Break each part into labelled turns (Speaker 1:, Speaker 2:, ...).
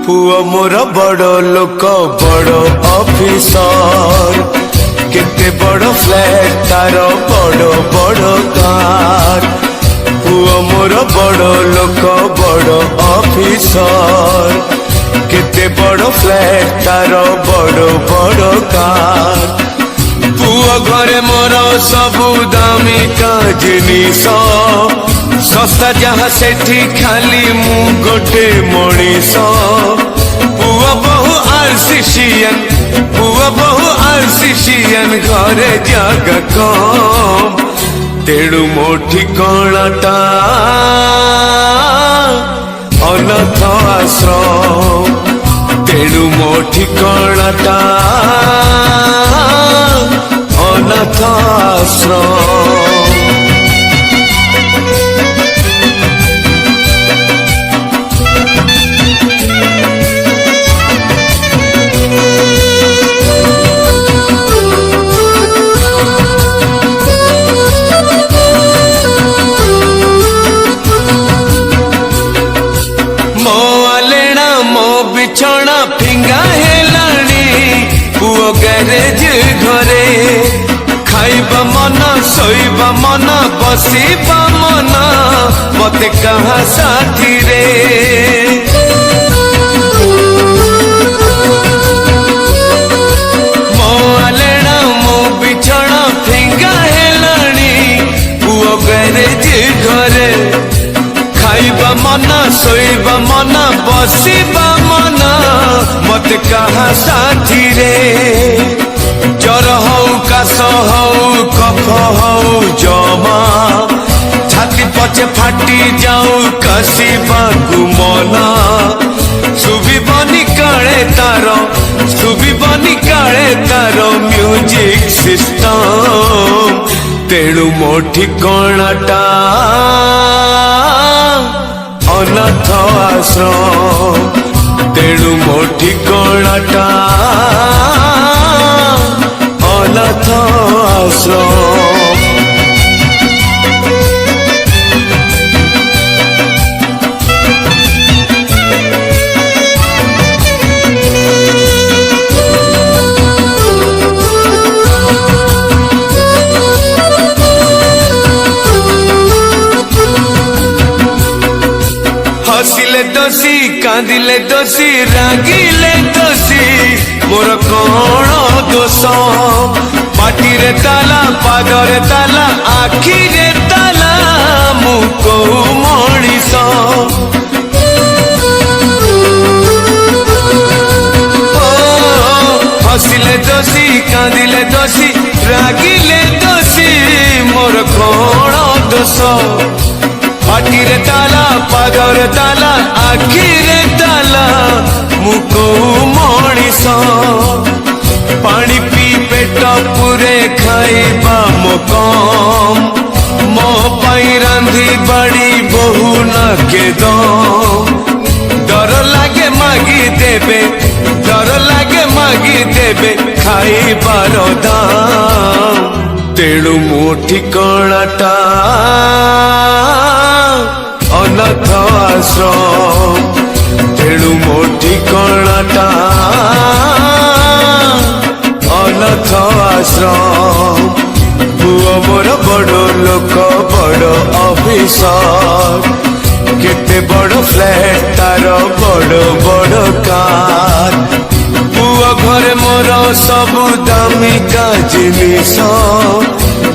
Speaker 1: पुओ मोर बड़ लोक बड़ ऑफिसर केते बड़ फ्लैट तार बड़ बड़ कार पुओ मोर बड़ लोक बड़ ऑफिसर केते बड़ फ्लैट तार बड़ बड़ कार पुओ घरे मोर सबु दामिका जिनिस सस्ता जहाँ सेठी खाली मु गोटे मनीष पुओ बहु आरसीसीएन पुओ बहु आरसीसीएन घरे जगह कम तेणु मो ठिकाणाटा अनाथ आश्रम तेणु मो ठिकाणाटा अनाथ आश्रम। बिछौना फिंगा हेलाणी पुओ गैरेज घरे खाइबा मन सोइबा मन बसिबा मन मते कहा साथी रे मो आलेना मो बिछौना फिंगा हेलाणी पुओ गैरेज घरे खाइबा मन सोइबा मन बसिबा मन मत कहा साथी रे जर हऊ काश हऊ कफ हऊ जमा छाती पछे फाटी जाऊ कसिबाकु मना सुबिबनी काले तार सुबिबनी काले तार म्यूजिक सिस्टम तेणु मो ठिकाणाटा अनाथ आश्रम तेणु मो ठिकाणाटा अनाथ आश्रम। हसिले दोषी कांदिले दोषी रागिले दोषी मोर कौन दोष पाटिरे ताला पादरे ताला आखिरे ताला मु को मनीष हसिले दोषी कांदिले दोषी रागिले दोषी मोर कौन दोष पाटिरे ताला पादरे ताला आखिरे ताला मुको मनीष पानी पी पेट पुरे खाइबा मो कम मो पाई रांधी बाड़ी बहु न के डर लागे मागी देबे डर लागे मागी देबे खाइबार दाम तेणु मो ठिकाणाटा अनाथ आश्रम तेणु मो ठिकाणाटा अनाथ आश्रम पुओ मोर बड़ लोक बड़ ऑफिसर केते बड़ फ्लैट तार बड़ बड़ कार पुओ घरे मोर सबु दामिका जिनिस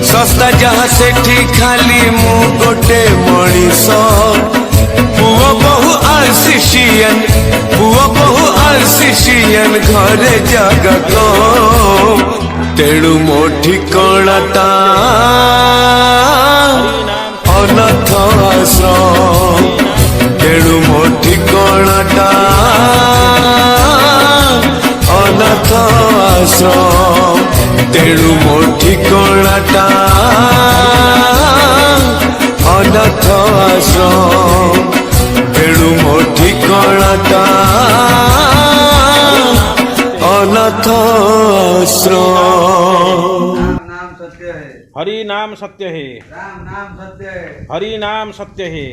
Speaker 1: सस्ता जहाँ सेठी खाली मु गोटे मनीष पुओ बहु आरसीसीएन पुओ बहु आरसीसीएन घरे जगह कम तेणु मो ठिकाणाटा अनाथ आश्रम तेणु मो ठिकाणाटा अनाथ आश्रम तेणु मो ठिकाणाटा अनाथ आश्रम तेणु मो ठिकाणाटा अनाथ आश्रम।
Speaker 2: हरि नाम सत्य है,
Speaker 3: राम नाम सत्य है,
Speaker 2: हरि नाम सत्य है।